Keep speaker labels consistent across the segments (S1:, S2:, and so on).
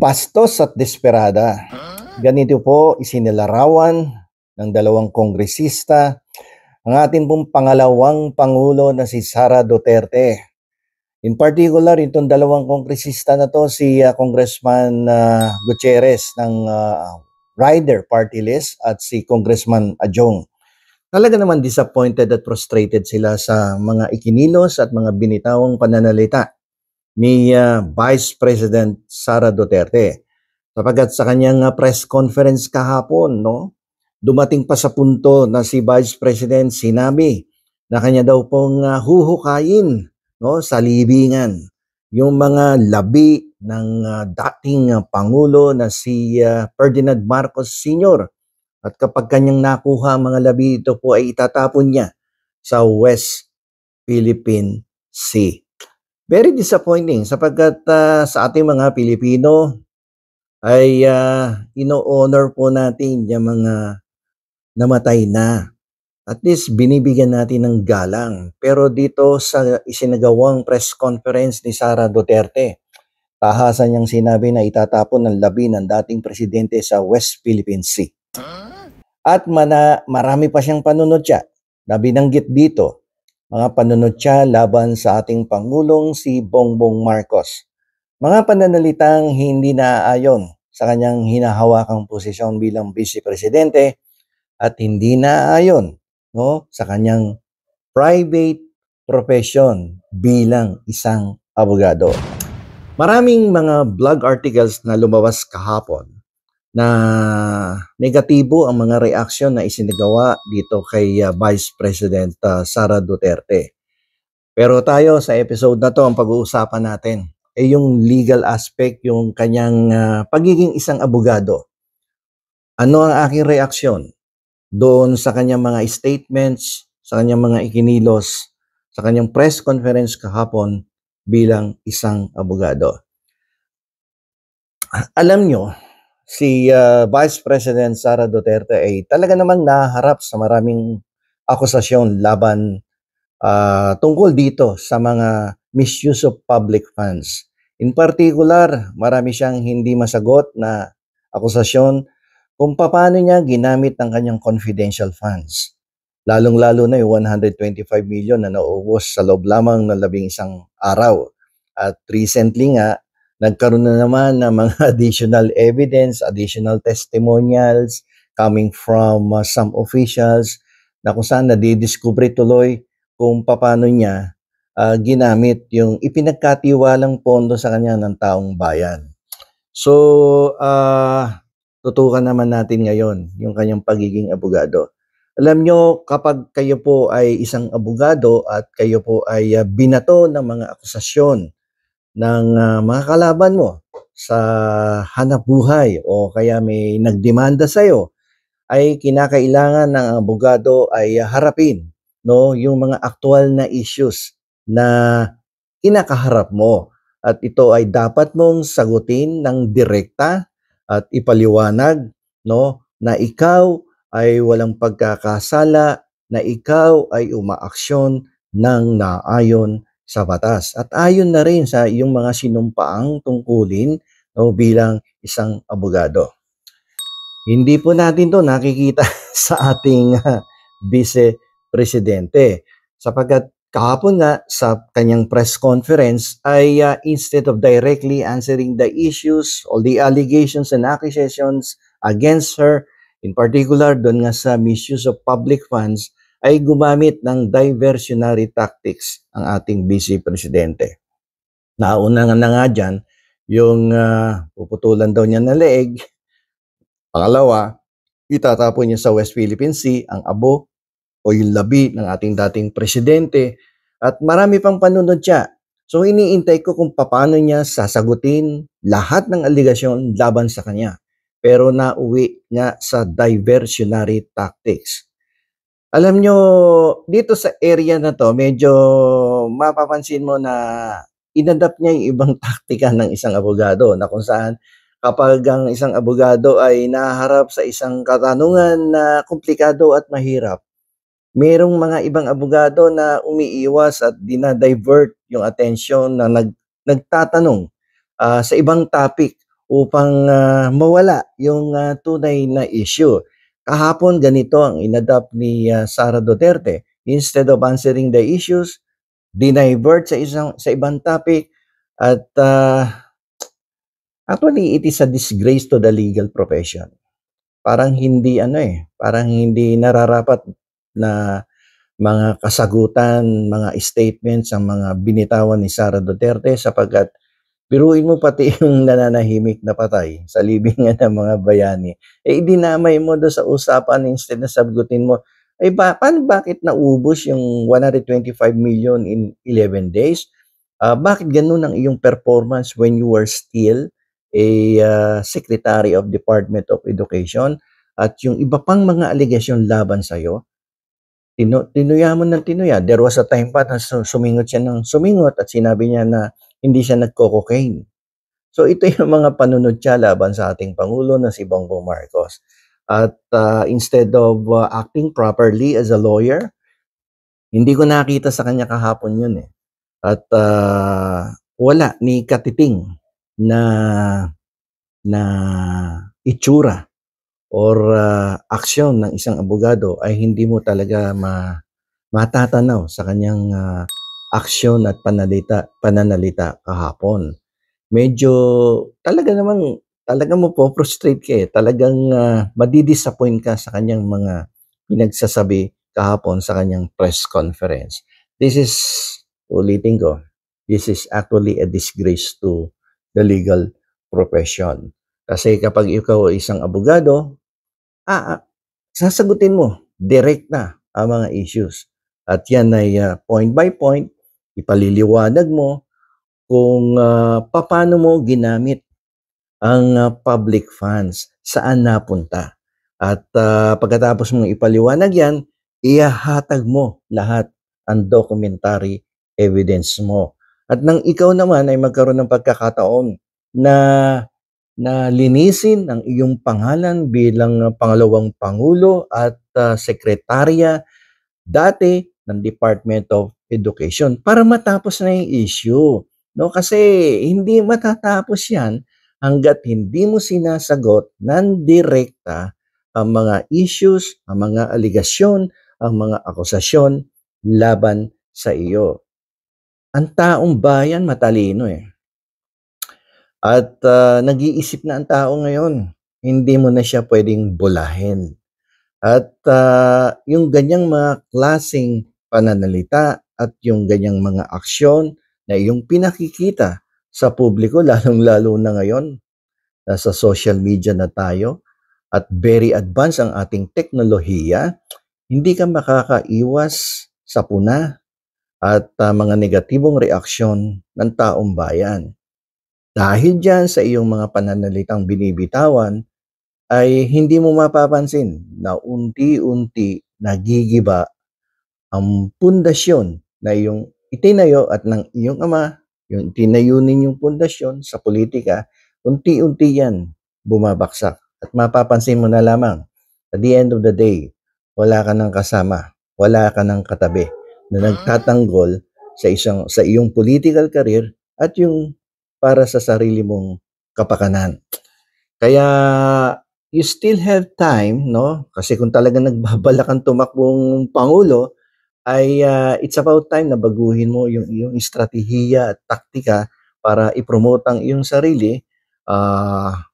S1: Bastos at desperada. Ganito po isinilarawan ng dalawang kongresista ang ating pong pangalawang Pangulo na si Sara Duterte. In particular, itong dalawang kongresista na to, si Congressman Gutierrez ng Rider Party List at si Congressman Adjong. Talaga naman disappointed at frustrated sila sa mga ikinilos at mga binitawang pananalita ni Vice President Sara Duterte. Sapagkat sa kanyang press conference kahapon, dumating pa sa punto na si Vice President sinabi na kanya daw pong huhukayin sa libingan yung mga labi ng dating Pangulo na si Ferdinand Marcos Sr. At kapag kanyang nakuha ang mga labi, ito po ay itatapon niya sa West Philippine Sea. Very disappointing sapagkat sa ating mga Pilipino ay ino-honor po natin yung mga namatay na. At least binibigyan natin ng galang. Pero dito sa isinagawang press conference ni Sara Duterte, tahasan niyang sinabi na itatapon ng labi ng dating presidente sa West Philippine Sea. At marami pa siyang panunotya na binanggit dito, mga panunotya laban sa ating Pangulong si Bongbong Marcos. Mga pananalitang hindi naaayon sa kanyang hinahawakang posisyon bilang Vice Presidente at hindi naaayon sa kanyang private profession bilang isang abogado. Maraming mga blog articles na lumabas kahapon na negatibo ang mga reaksyon na isinagawa dito kay Vice President Sara Duterte. Pero tayo sa episode na to, ang pag-uusapan natin ay yung legal aspect, yung kanyang pagiging isang abogado. Ano ang aking reaksyon doon sa kanyang mga statements, sa kanyang mga ikinilos, sa kanyang press conference kahapon bilang isang abogado? Alam nyo, si Vice President Sara Duterte ay talaga namang naharap sa maraming akusasyon laban tungkol dito sa mga misuse of public funds. In particular, marami siyang hindi masagot na akusasyon kung paano niya ginamit ang kanyang confidential funds. Lalong-lalo na yung 125 million na naubos sa loob lamang ng 11 araw. At recently nga, nagkaroon na naman ng mga additional evidence, additional testimonials coming from some officials na kung saan nadidiskubre tuloy kung paano niya ginamit yung ipinagkatiwalang pondo sa kanya ng taong bayan. So, tutukan naman natin ngayon yung kanyang pagiging abogado. Alam nyo, kapag kayo po ay isang abogado at kayo po ay binato ng mga akusasyon ng mga kalaban mo sa hanapbuhay o kaya may nagdemanda sa'yo, ay kinakailangan ng abogado ay harapin yung mga aktual na issues na kinakaharap mo. At ito ay dapat mong sagutin ng direkta at ipaliwanag na ikaw ay walang pagkakasala, na ikaw ay umaaksyon ng naayon sa batas. At ayon na rin sa iyong mga sinumpaang tungkulin bilang isang abogado. Hindi po natin to nakikita sa ating Vice Presidente. Sapagkat kahapon nga sa kanyang press conference ay instead of directly answering the issues, all the allegations and accusations against her, in particular doon nga sa misuse of public funds, ay gumamit ng diversionary tactics ang ating Vice Presidente. Nauna na nga dyan, yung puputulan daw niya ng leeg. Pangalawa, itatapon niya sa West Philippine Sea ang abo o yung labi ng ating dating presidente at marami pang panunodya. So iniintay ko kung paano niya sasagutin lahat ng aligasyon laban sa kanya. Pero nauwi nga sa diversionary tactics. Alam nyo, dito sa area na to, medyo mapapansin mo na inadapt niya yung ibang taktika ng isang abogado na kung saan kapag ang isang abogado ay naharap sa isang katanungan na komplikado at mahirap, merong mga ibang abogado na umiiwas at dinadivert yung atensyon na nagtatanong sa ibang topic upang mawala yung tunay na issue. Kahapon ganito ang inadapt ni Sara Duterte. Instead of answering the issues, dinivert sa ibang topic at actually it is a disgrace to the legal profession. Parang hindi parang hindi nararapat na mga kasagutan, mga statements ang mga binitawan ni Sara Duterte sapagkat biruin mo pati yung nananahimik na patay sa libingan ng mga bayani. Idinamay mo doon sa usapan instead na sagutin mo, bakit naubos yung 125 million in 11 days? Bakit ganun ang iyong performance when you were still a Secretary of Department of Education at yung iba pang mga allegation laban sa'yo, tinuya mo ng tinuya. There was a time pa na sumingot siya ng sumingot at sinabi niya na hindi siya nagko-cocaine. So ito yung mga panunod siya laban sa ating Pangulo na si Bongbong Marcos. At instead of acting properly as a lawyer, hindi ko nakita sa kanya kahapon yun eh. At wala ni katiting na itsura or aksyon ng isang abogado ay hindi mo talaga matatanaw sa kanyang aksyon at pananalita kahapon. Medyo talagang mapo-frustrate ka eh. Talagang madidisappoint ka sa kanyang mga pinagsasabi kahapon sa kanyang press conference. This is, ulitin ko, this is actually a disgrace to the legal profession. Kasi kapag ikaw ay isang abogado, sasagutin mo direct na ang mga issues. At yan ay point by point, ipaliliwanag mo kung paano mo ginamit ang public funds, saan napunta. At pagkatapos mong ipaliwanag yan, ihahatag mo lahat ang documentary evidence mo. At nang ikaw naman ay magkaroon ng pagkakataon na linisin ang iyong pangalan bilang pangalawang Pangulo at sekretarya dati ng Department of Education para matapos na yung issue. No? Kasi hindi matatapos yan hanggat hindi mo sinasagot ng direkta ang mga issues, ang mga aligasyon, ang mga akusasyon laban sa iyo. Ang taong bayan matalino eh. At nag-iisip na ang tao ngayon. Hindi mo na siya pwedeng bulahin. At yung ganyang mga klaseng pananalita at yung ganyang mga aksyon na yung pinakikita sa publiko, lalong-lalo na ngayon, nasa social media na tayo at very advanced ang ating teknolohiya, hindi ka makakaiwas sa puna at mga negatibong reaksyon ng taong bayan. Dahil dyan sa iyong mga pananalitang binibitawan, ay hindi mo mapapansin na unti-unti nagigiba ang pundasyon na iyong itinayo at ng iyong ama, yung itinayo ninyong pundasyon sa politika, unti-unti yan bumabaksak. At mapapansin mo na lamang, at the end of the day, wala ka ng kasama, wala ka ng katabi na nagtatanggol sa iyong political career at yung para sa sarili mong kapakanan. Kaya you still have time, no? Kasi kung talagang nagbabalak kang tumakbong Pangulo, ay it's about time na baguhin mo yung iyong estratehiya at taktika para i-promote ang iyong sarili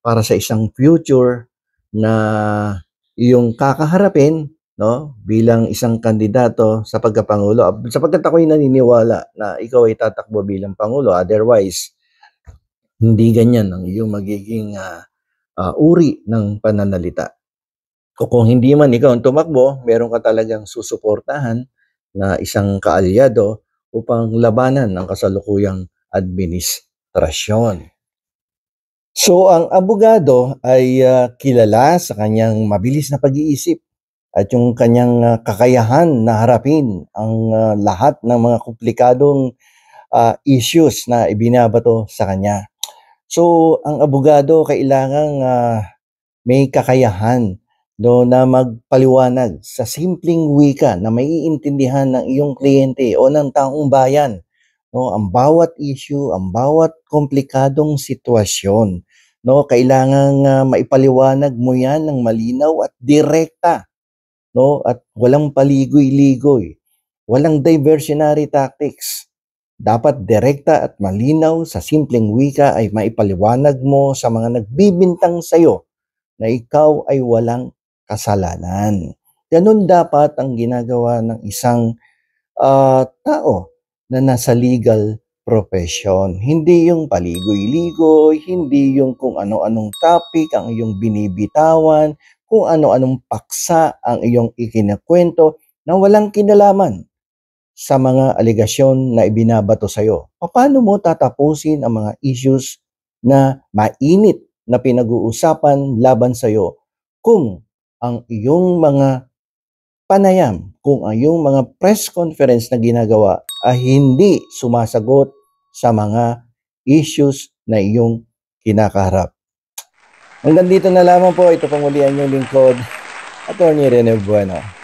S1: para sa isang future na iyong kakaharapin, no? Bilang isang kandidato sa pagkapangulo. Sapagkat ako'y naniniwala na ikaw ay tatakbo bilang Pangulo. Otherwise, hindi ganyan ang iyong magiging uri ng pananalita. O kung hindi man ikaw ang tumakbo, meron ka talagang susuportahan na isang kaalyado upang labanan ang kasalukuyang administrasyon. So ang abogado ay kilala sa kanyang mabilis na pag-iisip at yung kanyang kakayahan na harapin ang lahat ng mga komplikadong issues na ibinabato sa kanya. So, ang abogado kailangang may kakayahan na magpaliwanag sa simpleng wika na maiintindihan ng iyong kliyente o ng taong bayan. No, ang bawat issue, ang bawat komplikadong sitwasyon no? Kailangang maipaliwanag mo 'yan ng malinaw at direkta, no? At walang paligoy-ligoy, walang diversionary tactics. Dapat direkta at malinaw sa simpleng wika ay maipaliwanag mo sa mga nagbibintang sa'yo na ikaw ay walang kasalanan. Ganun dapat ang ginagawa ng isang tao na nasa legal profession. Hindi yung paligoy-ligoy, hindi yung kung ano-anong topic ang iyong binibitawan, kung ano-anong paksa ang iyong ikinakwento na walang kinalaman sa mga aligasyon na ibinabato sa iyo. Paano mo tatapusin ang mga issues na mainit na pinag-uusapan laban sa iyo kung ang iyong mga panayam, kung ang iyong mga press conference na ginagawa ay hindi sumasagot sa mga issues na iyong kinakaharap. Hanggang dito na lamang po. Ito pang muli ang inyong lingkod, Attorney Rene Bueno.